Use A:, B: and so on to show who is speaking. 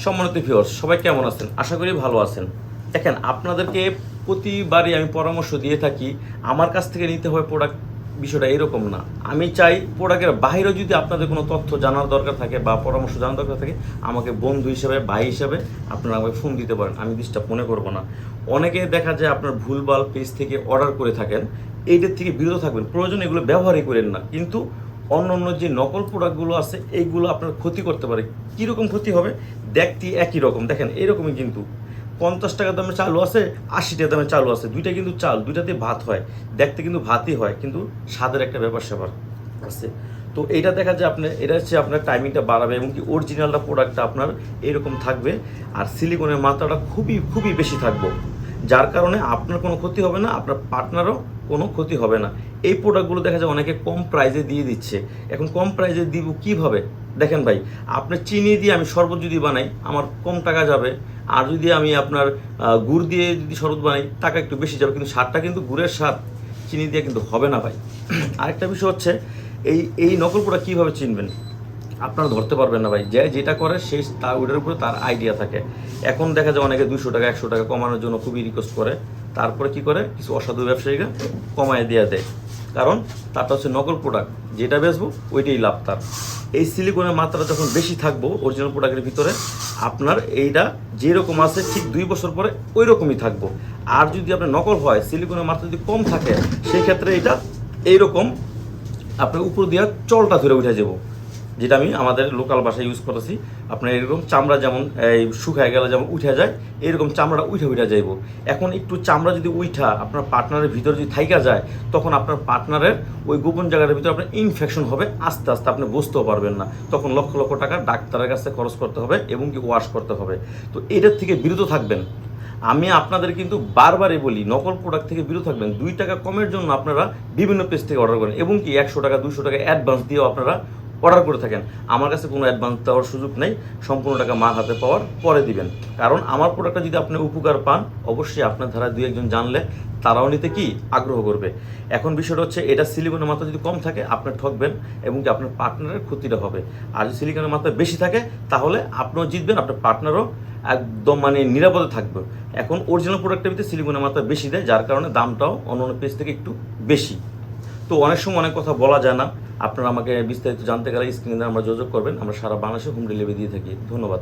A: সম্মানিত ভিউয়ার্স, সবাই কেমন আছেন? আশা করি ভালো আছেন। দেখেন, আপনাদেরকে প্রতিবারই আমি পরামর্শ দিয়ে থাকি, আমার কাছ থেকে নিতে হবে প্রোডাক্ট। বিষয়টা এরকম না। আমি চাই প্রোডাক্টের বাইরেও যদি আপনাদের কোনো তথ্য জানার দরকার থাকে বা পরামর্শ জানার দরকার থাকে, আমাকে বন্ধু হিসেবে, ভাই হিসেবে আপনারা আমাকে ফোন দিতে পারেন। আমি ডিস্টার্ব মনে করবো না। অনেকে দেখা যায় আপনার ভুলভাল পেজ থেকে অর্ডার করে থাকেন, এইটার থেকে বিরত থাকবেন। প্রয়োজন এগুলো ব্যবহারই করেন না। কিন্তু অন্য অন্য যে নকল প্রোডাক্টগুলো আছে, এইগুলো আপনার ক্ষতি করতে পারে। কীরকম ক্ষতি হবে? দেখতে একই রকম, দেখেন এরকমই, কিন্তু 50 টাকা দামে চালু আছে, 80 টাকা দামে চালু আছে। দুইটা কিন্তু চাল, দুইটাতে ভাত হয়, দেখতে কিন্তু ভাতই হয়, কিন্তু স্বাদের একটা ব্যাপার স্যাপার আছে। তো এইটা দেখা যায় আপনার, এটা হচ্ছে আপনার টাইমিংটা বাড়াবে এবং কি অরিজিনালটা প্রোডাক্টটা আপনার এরকম থাকবে। আর সিলিকনের মাত্রাটা খুবই খুবই বেশি থাকবে, যার কারণে আপনার কোনো ক্ষতি হবে না, আপনার পার্টনারও কোনো ক্ষতি হবে না। এই প্রোডাক্টগুলো দেখা যায় অনেকে কম প্রাইজে দিয়ে দিচ্ছে। এখন কম প্রাইজে দিব কীভাবে? দেখেন ভাই, আপনার চিনি দিয়ে আমি শরবত যদি বানাই, আমার কম টাকা যাবে। আর যদি আমি আপনার গুড় দিয়ে যদি শরবত বানাই, টাকা একটু বেশি যাবে, কিন্তু স্বাদটা কিন্তু গুড়ের স্বাদ চিনি দিয়ে কিন্তু হবে না ভাই। আরেকটা বিষয় হচ্ছে, এই এই নকল প্রোডাক্ট কীভাবে চিনবেন? আপনারা ধরতে পারবেন না ভাই। যে যেটা করে সেই তার ওইটার উপরে তার আইডিয়া থাকে। এখন দেখা যায় অনেকে 200 টাকা 100 টাকা কমানোর জন্য খুবই রিকোয়েস্ট করে, তারপরে কি করে কিছু অসাধু ব্যবসায়ীরা কমায় দিয়ে দেয়। কারণ তারটা হচ্ছে নকল প্রোডাক্ট, যেটা বেচবো ওইটাই লাভ তার। এই সিলিকনের মাত্রা যখন বেশি থাকবো অরিজিনাল প্রোডাক্টের ভিতরে, আপনার এইটা যেরকম আছে ঠিক 2 বছর পরে ওই রকমই থাকবো। আর যদি আপনার নকল হয়, সিলিকনের মাত্রা যদি কম থাকে, সেই ক্ষেত্রে এটা এইরকম আপনার উপর দিয়ে চলটা ধরে উঠে যাবো, যেটা আমি আমাদের লোকাল ভাষায় ইউজ করতেছি। আপনার এরকম চামড়া যেমন এই শুকায় গেলে যেমন উঠে যায়, এরকম চামড়াটা উঠে যাইব। এখন একটু চামড়া যদি উঠা আপনার পার্টনারের ভিতরে যদি থাইকা যায়, তখন আপনার পার্টনারের ওই গোপন জায়গাটার ভিতরে আপনার ইনফেকশন হবে, আস্তে আস্তে আপনি বুঝতেও পারবেন না। তখন লক্ষ লক্ষ টাকা ডাক্তারের কাছে খরচ করতে হবে এবং কি ওয়াশ করতে হবে। তো এটার থেকে বিরত থাকবেন। আমি আপনাদের কিন্তু বারবারই বলি, নকল প্রোডাক্ট থেকে বিরত থাকবেন। 2 টাকা কমের জন্য আপনারা বিভিন্ন পেজ থেকে অর্ডার করেন এবং কি 100 টাকা 200 টাকা অ্যাডভান্স দিয়েও আপনারা অর্ডার করে থাকেন। আমার কাছে কোনো অ্যাডভান্স দেওয়ার সুযোগ নেই, সম্পূর্ণ টাকা মার হাতে পাওয়ার পরে দিবেন। কারণ আমার প্রোডাক্টটা যদি আপনি উপকার পান, অবশ্যই আপনার ধারা 2-1 জন জানলে তারাও নিতে কি আগ্রহ করবে। এখন বিষয়টা হচ্ছে, এটা সিলিকনের মাত্রা যদি কম থাকে আপনার ঠকবেন এবং কি আপনার পার্টনারের ক্ষতিটা হবে। আর যদি সিলিকনের মাত্রা বেশি থাকে, তাহলে আপনিও জিতবেন, আপনার পার্টনারও একদম নিরাপদে থাকবে। এখন অরিজিনাল প্রোডাক্টের ভিতরে সিলিকনের মাত্রা বেশি দেয়, যার কারণে দামটাও অন্য অন্য পেজ থেকে একটু বেশি। তো অনেক সময় অনেক কথা বলা যায় না। আপনারা আমাকে বিস্তারিত জানতে গেলে স্ক্রিনে আমরা যোগাযোগ করবেন। আমরা সারা বাংলাদেশে হোম ডেলিভারি দিয়ে থাকি। ধন্যবাদ।